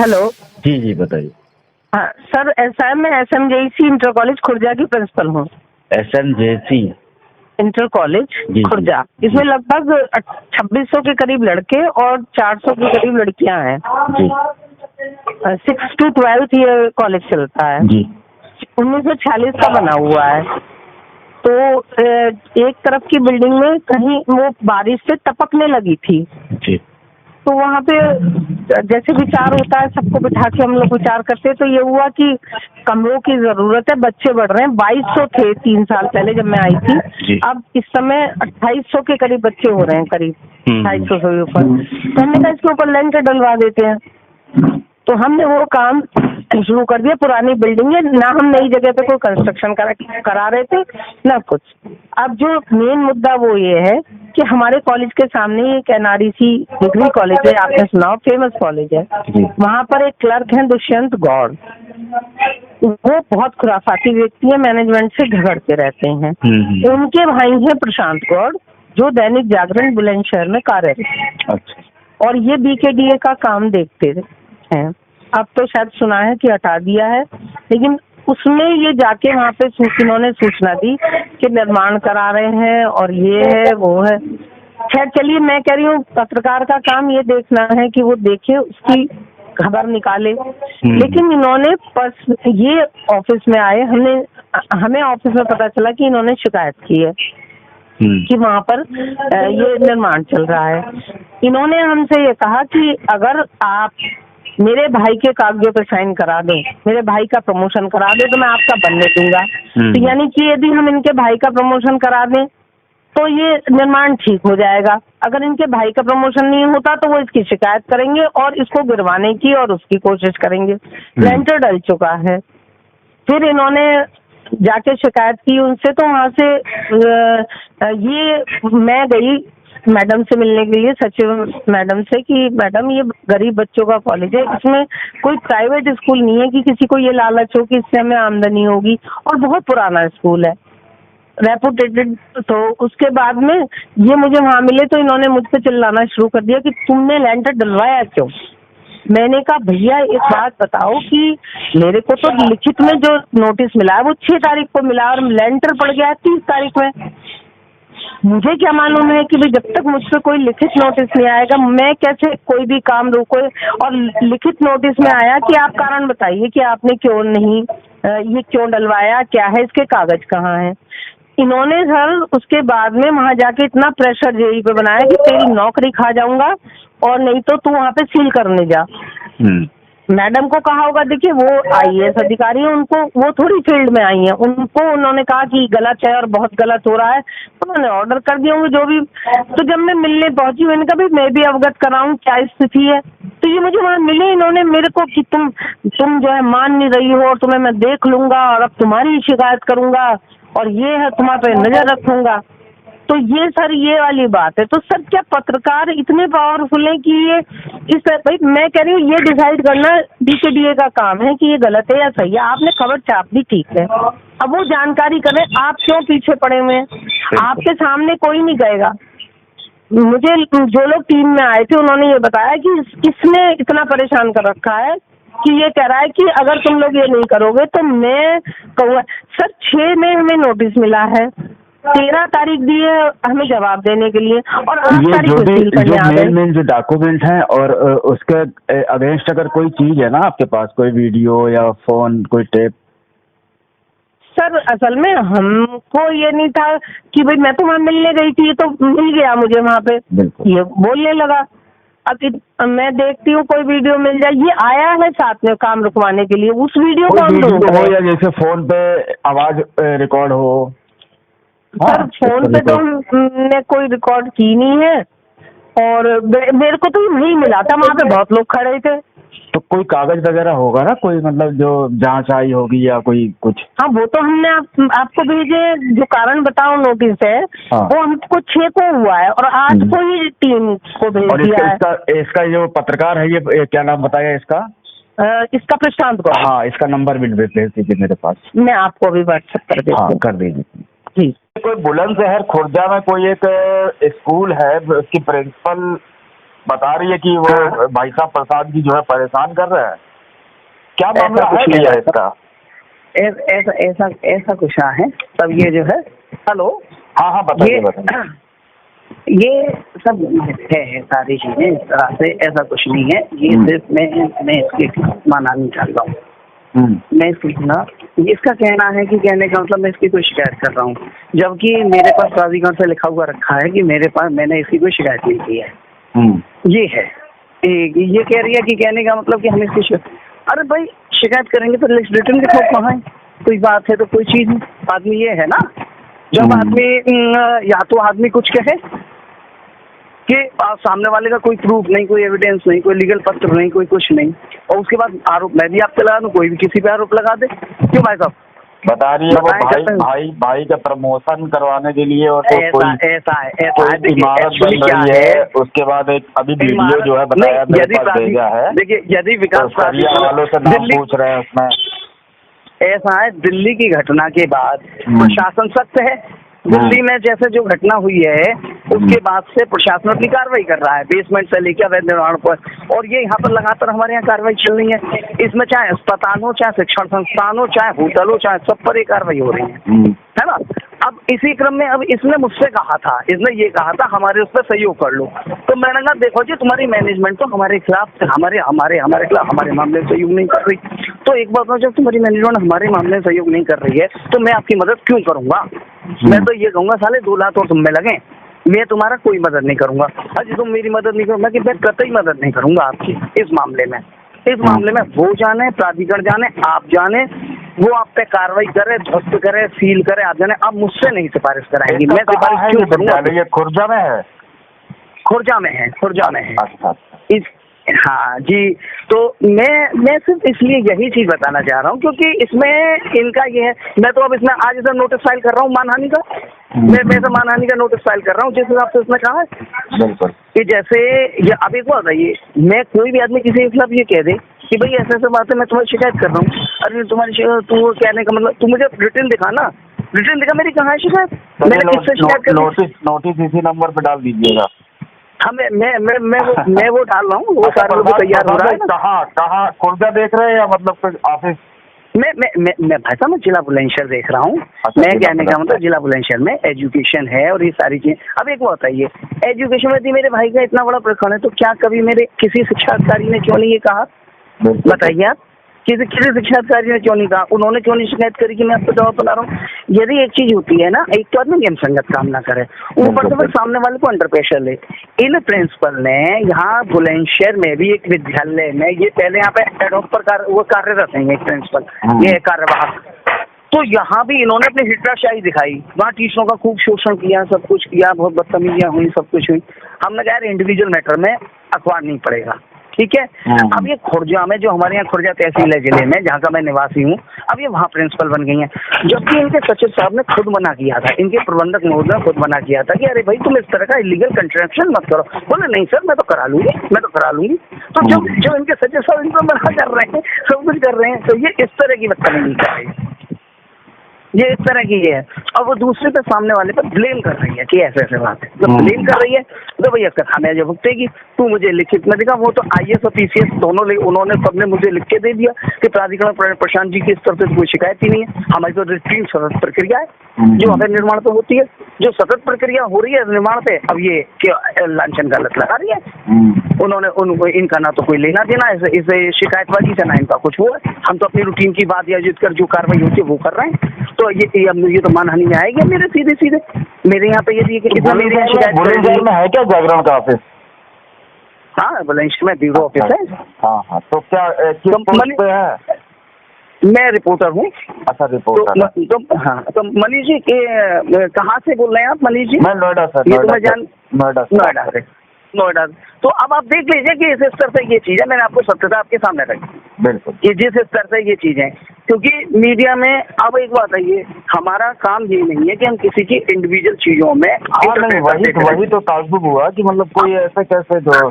Hello. जी जी बताइए। हाँ sir, SI में SMJC इंटर कॉलेज खुर्जा की प्रिंसिपल हूँ। SMJC इंटर कॉलेज जी खुर्जा, जी इसमें लगभग 2600 के करीब लड़के और 400 के करीब लड़कियां हैं जी 6 to 12 ये कॉलेज चलता है जी 1946 का बना हुआ है। तो एक तरफ की बिल्डिंग में कहीं वो बारिश से टपकने लगी थी, जी तो वहाँ पे जैसे विचार होता है सबको बिठा के हम लोग विचार करते हैं, तो ये हुआ कि कमरों की जरूरत है, बच्चे बढ़ रहे हैं। 2200 थे 3 साल पहले जब मैं आई थी, जी। अब इस समय 2800 के करीब बच्चे हो रहे हैं, करीब 250 से ऊपर। तो हमने कहा इसके ऊपर लेंटर डलवा देते हैं, तो हमने वो काम शुरू कर दिया। पुरानी बिल्डिंग है ना, हम नई जगह पे कोई कंस्ट्रक्शन करा रहे थे ना कुछ। अब जो मेन मुद्दा वो ये है कि हमारे कॉलेज के सामने एक NREC डिग्री कॉलेज है, आपने सुना, फेमस कॉलेज है। वहाँ पर एक क्लर्क हैं दुष्यंत गौड़, वो बहुत खुराफाती व्यक्ति है, मैनेजमेंट से झगड़ते रहते हैं। उनके भाई हैं प्रशांत गौड़, जो दैनिक जागरण बुलंदशहर में कार्यरत। अच्छा। और ये BKDA का काम देखते हैं। अब तो शायद सुना है कि हटा दिया है, लेकिन उसमें ये जाके वहाँ पे इन्होंने सूचना दी कि निर्माण करा रहे हैं और ये है वो है। खैर चलिए, मैं कह रही हूँ पत्रकार का काम ये देखना है कि वो देखे, उसकी खबर निकाले। लेकिन इन्होंने ये ऑफिस में आए, हमें ऑफिस में पता चला कि इन्होंने शिकायत की है कि वहाँ पर ये निर्माण चल रहा है। इन्होंने हमसे ये कहा कि अगर आप मेरे भाई के कागजों पे साइन करा दें, मेरे भाई का प्रमोशन करा दें, तो मैं आपका बनने दूंगा। तो यानी कि यदि हम इनके भाई का प्रमोशन करा दें तो ये निर्माण ठीक हो जाएगा। अगर इनके भाई का प्रमोशन नहीं होता तो वो इसकी शिकायत करेंगे और इसको गिरवाने की और उसकी कोशिश करेंगे। लेंटर डल चुका है। फिर इन्होंने जाके शिकायत की उनसे, तो वहाँ से ये मैं गई मैडम से मिलने के लिए, सचिव मैडम से, कि मैडम ये गरीब बच्चों का कॉलेज है, इसमें कोई प्राइवेट स्कूल नहीं है कि किसी को ये लालच हो कि इससे हमें आमदनी होगी, और बहुत पुराना स्कूल है, रेपुटेटेड। तो उसके बाद में ये मुझे वहाँ मिले तो इन्होंने मुझ पे चिल्लाना शुरू कर दिया कि तुमने लेंटर डलवाया क्यों। मैंने कहा भैया एक बात बताओ कि मेरे को तो लिखित में जो नोटिस मिला है वो 6 तारीख को मिला और लेंटर पड़ गया है 30 तारीख में। मुझे क्या मालूम है कि भाई जब तक मुझ पे कोई लिखित नोटिस नहीं आएगा मैं कैसे कोई भी काम रोको। और लिखित नोटिस में आया कि आप कारण बताइए कि आपने क्यों नहीं ये क्यों डलवाया, क्या है इसके कागज कहाँ हैं। इन्होंने सर उसके बाद में वहाँ जाके इतना प्रेशर जेई पे बनाया कि तेरी नौकरी खा जाऊंगा और नहीं तो तू वहाँ पे सील करने जा। मैडम को कहा होगा, देखिए वो IAS अधिकारी है, उनको वो थोड़ी फील्ड में आई है, उनको उन्होंने कहा कि गलत है और बहुत गलत हो रहा है, तो उन्होंने ऑर्डर कर दिए होंगे जो भी। तो जब मैं मिलने पहुंची मैंने कहा भाई मैं भी अवगत कराऊं क्या स्थिति है। तो ये मुझे वहाँ मिले, इन्होंने मेरे को कि तुम जो है मान नहीं रही हो और तुम्हें मैं देख लूंगा और अब तुम्हारी शिकायत करूंगा और ये है तुम्हारे पे नजर रखूंगा। तो ये सर ये वाली बात है। तो सर क्या पत्रकार इतने पावरफुल हैं कि ये भाई मैं कह रही हूँ ये डिसाइड करना BKDA का काम है कि ये गलत है या सही है। आपने खबर छाप दी, ठीक है, अब वो जानकारी करें आप क्यों पीछे पड़े हुए हैं। आपके सामने कोई नहीं गएगा। मुझे जो लोग टीम में आए थे उन्होंने ये बताया कि किसने इतना परेशान कर रखा है कि ये कह रहा है कि अगर तुम लोग ये नहीं करोगे तो मैं कहूँगा। सर 6 में हमें नोटिस मिला है, 13 तारीख दी है हमें जवाब देने के लिए और 8 तारीख को सील करने आ गए। मेन जो डॉक्यूमेंट हैं और उसके अगेंस्ट अगर कोई चीज है ना आपके पास, कोई वीडियो या फोन, कोई टेप। सर असल में हमको ये नहीं था कि भाई मैं तो वहाँ मिलने गई थी, ये तो मिल गया मुझे वहाँ पे, ये बोलने लगा। अब मैं देखती हूँ कोई वीडियो मिल जाए, ये आया है साथ में काम रुकवाने के लिए, उस वीडियो को हम ढूंढ रहे हैं। या जैसे फोन पे आवाज रिकॉर्ड हो। सर फोन पे तो हमने कोई रिकॉर्ड की नहीं है और मेरे को तो नहीं मिला था, वहाँ पे बहुत लोग खड़े थे। तो कोई कागज वगैरह होगा ना, कोई मतलब जो जांच आई होगी या कोई कुछ। हाँ वो तो हमने आपको भेजे, जो कारण बताओ नोटिस है। हाँ। वो हमको 6 को हुआ है और 8 को ही टीम को भेज दिया है। इसका जो पत्रकार है ये क्या नाम बताया इसका? इसका प्रशांत को। हाँ, इसका नंबर भी भेज दीजिए मेरे पास, मैं आपको अभी व्हाट्सएप कर देती हूँ। हाँ कर दीजिए जी। कोई बुलंदशहर खुर्जा में कोई एक स्कूल है, उसकी प्रिंसिपल बता रही है कि वो हाँ। भाई साहब प्रसाद जी जो है परेशान कर रहे हैं, क्या ऐसा मामला कुछ है नहीं भैया है। इसका? ऐसा ऐसा ऐसा कुछ ना है। तब ये जो है, हेलो, हाँ हाँ, बताइए बताइए। ये सब है सारी चीजें इस तरह से, ऐसा कुछ नहीं है। ये सिर्फ मैं इसकी माना नहीं चाह रहा हूँ। मैं इसका कहना है कि कहने का मतलब मैं इसकी कोई शिकायत कर रहा हूँ, जबकि मेरे पास प्राधिकरण से लिखा हुआ रखा है कि मेरे पास मैंने इसकी कोई शिकायत नहीं की है। ये है, ये कह रही है कि कहने का मतलब कि हम इसकी अरे भाई शिकायत करेंगे तो रिटर्न दिखाओ कहाँ है, कोई बात है तो कोई चीज आदमी ये है ना, जब आदमी या तो आदमी कुछ कहे कि सामने वाले का कोई प्रूफ नहीं, कोई एविडेंस नहीं, कोई लीगल पत्र नहीं, कोई कुछ नहीं, और उसके बाद आरोप मैं भी आप पे लगा दूं, कोई भी किसी पे आरोप लगा दे। क्यों भाई साहब? बता रही है वो भाई का प्रमोशन करवाने के लिए, और तो कोई इमारत बन रही है, उसके बाद एक अभी वीडियो जो है बताया मेरे पास भेजा है। देखिए यदि विकास वालों से नाम पूछ रहे हैं उसमें, ऐसा है दिल्ली की घटना के बाद प्रशासन सख्त है। दिल्ली में जैसे जो घटना हुई है उसके बाद से प्रशासन अपनी कार्रवाई कर रहा है, बेसमेंट से लेकर अवैध निर्माण पर, और ये यहाँ पर लगातार हमारे यहाँ कार्रवाई चल रही है। इसमें चाहे अस्पताल हो, चाहे शिक्षण संस्थान हो, चाहे होटल हो, चाहे सब पर ये कार्रवाई हो रही है ना। अब इसी क्रम में अब इसने मुझसे कहा था, इसने ये कहा था हमारे उस पर सहयोग कर लो, तो मैंने कहा देखो जी तुम्हारी मैनेजमेंट तो हमारे खिलाफ हमारे खिलाफ हमारे मामले में सहयोग नहीं कर रही, तो एक बात जब तुम्हारी मैनेजमेंट हमारे मामले में सहयोग नहीं कर रही है तो मैं आपकी मदद क्यों करूंगा। मैं तो ये कहूंगा साले 2 लाख और तुम में लगे, मैं तुम्हारा कोई मदद नहीं करूंगा। अजी तुम मेरी मदद नहीं करोगे, मैं कतई मदद नहीं करूंगा आपकी इस मामले में। इस मामले में वो जाने, प्राधिकरण जाने, आप जाने, वो आप पे कार्रवाई करे, ध्वस्त करे, सील करे, आप जाने, आप मुझसे नहीं सिफारिश कराएंगी। मैं सिफारिश क्यों करूंगा? ये खुर्जा में है, खुर्जा में है, खुर्जा में है। अच्छा। इस हाँ जी, तो मैं सिर्फ इसलिए यही चीज बताना चाह रहा हूँ क्योंकि इसमें इनका ये है, मैं तो अब इसमें आज इधर नोटिस फाइल कर रहा हूँ मानहानि का, मैं तो मानहानि का नोटिस फाइल कर रहा हूँ जिस हिसाब से उसने कहा है। बिल्कुल कि जैसे ये अब एक बात है, ये मैं कोई भी आदमी किसी के खिलाफ ये कह दे कि भाई ऐसे ऐसे बात है, मैं तुम्हारी शिकायत कर रहा हूँ, अरे तुम्हारी तू कहने का मतलब तू मुझे रिटर्न दिखा ना, रिटर्न दिखा मेरी कहाँ है शिकायत, मैंने किससे शिकायत कर? नोटिस इसी नंबर पे डाल दीजिएगा। हाँ मैं वो डाल रहा हूँ, वो सारे लोग तैयार हो रहा है। कहाँ खुर्जा देख रहे हैं या मतलब कोई ऑफिस? मैं भाई साहब मैं जिला बुलंदशहर देख रहा हूँ। मैं कहने का मतलब जिला बुलंदशहर में एजुकेशन है और ये सारी चीजें। अब एक बात बताइए, एजुकेशन में यदि मेरे भाई का इतना बड़ा प्रखंड है तो क्या कभी मेरे किसी शिक्षा अधिकारी ने क्यों नहीं ये कहा? बताइए आप, किसी शिक्षा अधिकारी ने क्यों नहीं कहा? उन्होंने क्यों नहीं शिकायत करी कि मैं आपको जवाब बता रहा हूँ? यदि एक चीज होती है ना, एक तो आदमी नियम संगत काम ना करे, ऊपर से फिर सामने वाले को अंडर प्रेशर ले। इन प्रिंसिपल ने यहाँ बुलंदशहर में भी एक विद्यालय में, ये पहले यहाँ पे एडॉप पर वो कार्यरत हैं एक प्रिंसिपल, ये कार्यवाहक, तो यहाँ भी इन्होंने अपनी हिटलाशाही दिखाई, वहाँ टीचरों का खूब शोषण किया, सब कुछ किया, बहुत बदतमीजियाँ हुई, सब कुछ हुई। हमने कहा यार इंडिविजुअल मैटर में अखबार नहीं पड़ेगा, ठीक है। अब ये खुर्जा में, जो हमारे यहाँ खुर्जा तहसील है जिले में जहाँ का मैं निवासी हूँ, अब ये वहाँ प्रिंसिपल बन गई हैं, जबकि इनके सचिव साहब ने खुद मना किया था, इनके प्रबंधक महोदय ने खुद मना किया था कि अरे भाई तुम इस तरह का इलीगल कंस्ट्रक्शन मत करो। बोले नहीं सर मैं तो करा लूंगी। तो जब इनके सचिव साहब इनको मना कर रहे हैं, सब कुछ कर रहे हैं, तो ये इस तरह की बदतमीजी कर रही है, ये इस तरह की है। और वो दूसरे पे सामने वाले पे ब्लेम कर रही है कि ऐसे ऐसे बात है, जब ब्लेम कर रही है तो भैया इसका खामियाजा भुगतेगी। तू मुझे लिखित में दिखा, वो तो IAS और PCS दोनों उन्होंने सबने मुझे लिख के दे दिया कि प्राधिकरण प्रशांत जी की इस तरफ से कोई शिकायत ही नहीं है, हमारी तो रूटीन सतत प्रक्रिया है जो अवैध निर्माण पे होती है, जो सतत प्रक्रिया हो रही है निर्माण पे, अब ये लांछन गलत लगा रही है। उन्होंने इनका ना तो कोई लेना देना इस शिकायतबाजी से, ना इनका कुछ वो है। हम तो अपनी रूटीन की बात या जिस कर जो कार्रवाई होती है वो कर रहे हैं, तो ये तो मानहानि में आएगी मेरे सीधे मेरे यहाँ पे। यदि मेरे यहाँ शिकायत में है क्या जागरण का ऑफिस? हाँ बुलंदशहर में ब्यूरो ऑफिस है। हाँ तो क्या किस पोस्ट पे है? मैं रिपोर्टर हूँ। अच्छा रिपोर्टर। हाँ तो मनीष जी कहाँ से बोल रहे हैं आप? मनीष जी मैं नोएडा से। नोएडा से। तो अब आप देख लीजिए कि इस स्तर से ये चीज है, मैंने आपको सत्यता आपके सामने रखी, बिल्कुल, कि जिस स्तर से ये चीजें, क्योंकि मीडिया में अब एक बात है, ये हमारा काम ये नहीं है कि हम किसी की इंडिविजुअल चीजों में वही तो ताज्जुब हुआ कि मतलब कोई ऐसा कैसे जो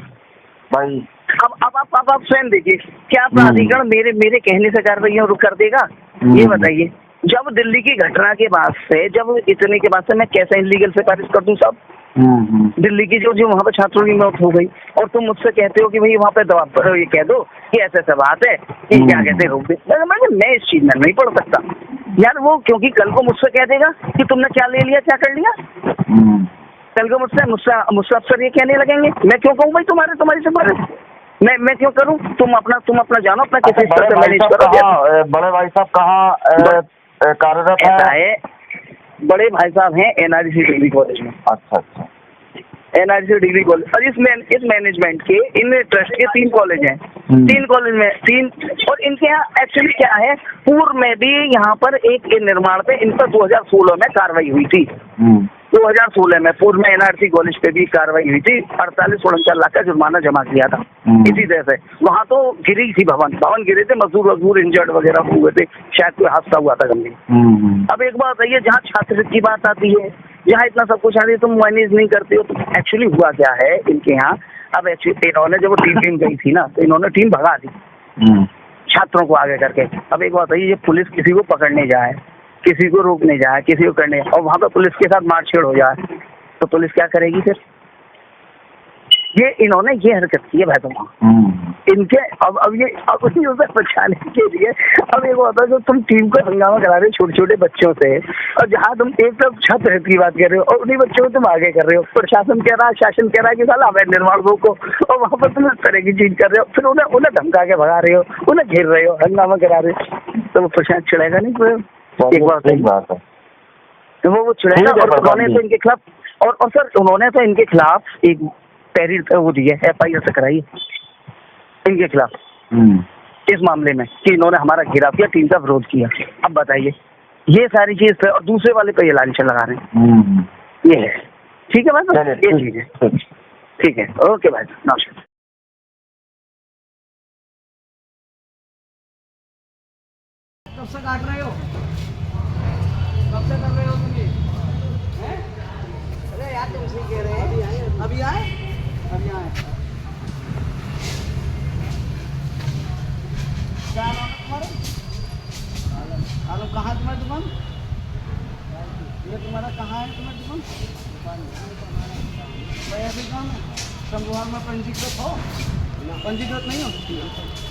भाई। अब आप स्वयं देखिए, क्या प्राधिकरण मेरे कहने से कार्रवाई कर देगा? ये बताइए। जब दिल्ली की घटना के बाद से, जब इतने के बाद से मैं कैसे इनलीगल सिफारिश कर दूं? सब दिल्ली की जो वहाँ पे छात्रों की मौत हो गई, और तुम मुझसे कहते हो कि भाई वहाँ पे दवा पर ये कह दो कि ऐसे ऐसा बात है कि क्या कहते हैं रोक दे। मैं इस चीज में नहीं पढ़ सकता यार वो, क्योंकि कल को मुझसे कह देगा कि तुमने क्या ले लिया, क्या कर लिया। कल को मुझसे अफसर ये कहने लगेंगे, मैं क्यों कहूँ भाई तुम्हारी से बात, मैं क्यों करूँ, तुम अपना जानो, अपना किसी स्तर से मैनेज करो। बड़े भाई साहब कहाँ कार्यरत है? बड़े भाई साहब हैं एनआरसी डिग्री कॉलेज में। अच्छा, एनआरसी डिग्री कॉलेज, और इस मैनेजमेंट के इन ट्रस्ट के 3 कॉलेज हैं। 3 कॉलेज में 3, और इनके यहाँ एक्चुअली क्या है, पूर्व में भी यहाँ पर एक निर्माण पे इन पर 2016 में कार्रवाई हुई थी। 2016 में पूर्व में एनआरसी कॉलेज पे भी कार्रवाई हुई थी, 48-49 लाख का जुर्माना जमा किया था। इसी तरह से वहाँ तो गिरी थी, भवन गिरे थे, मजदूर इंजर्ड वगैरह हुए थे, शायद कोई हादसा हुआ था गंभीर। अब एक बात है, जहाँ छात्र की बात आती है, जहाँ इतना सब कुछ आ रही है, तुम मैनेज नहीं करते हो। तो एक्चुअली हुआ क्या है इनके यहाँ, अब एक्चुअली इन्होंने जब टीम गई थी ना, तो इन्होंने टीम भगा दी छात्रों को आगे करके। अब एक बात है, ये पुलिस किसी को पकड़ने जाए, किसी को रोकने जाए, किसी को करने, और वहाँ पे पुलिस के साथ मारछेड़ हो जाए, तो पुलिस क्या करेगी फिर? ये इन्होंने ये हरकत की है भाई तुम इनके। अब ये उसे बचाने के लिए अब एक होता है जो तुम टीम को हंगामा करा रहे हो छोटे छोटे बच्चों से, और जहाँ तुम एक तरफ छात्र की बात कर रहे हो और उन्हीं बच्चों को तुम आगे कर रहे हो। प्रशासन कह रहा है, शासन कह रहा है कि साला अवैध निर्माण रोको, और वहाँ पर तुम इस तरह की चीज कर रहे हो, फिर उन्हें धमका के भगा रहे हो, उन्हें घेर रहे हो, हंगामा करा रहे हो, तो वो प्रशासन चिड़ेगा नहीं? एक बात है वो चिड़ेगा। और उन्होंने तो इनके खिलाफ, और सर उन्होंने तो इनके खिलाफ एक तहरीर वो दी है, FIR से कराई है इनके खिलाफ इस मामले में कि इन्होंने हमारा घेराव किया, टीम का विरोध किया। अब बताइए, ये सारी चीज, और दूसरे वाले पे ये लांछन लगा रहे हैं। ये है, ठीक है भाई, ये चीज है, ठीक है, ओके भाई, नमस्कार। कब से काट रहे हो, कब से कर रहे हो तुम ये? अरे यार तुम सही कह रहे हैं, अभी आए। क्या नाम है तुम्हारा? आलम। कहाँ तुम्हारी दुकान? ये तुम्हारा कहाँ है तुम्हारी दुकान? ऐसी दुकान है संगवार में पंजीकृत हो? पंजीकृत नहीं हो?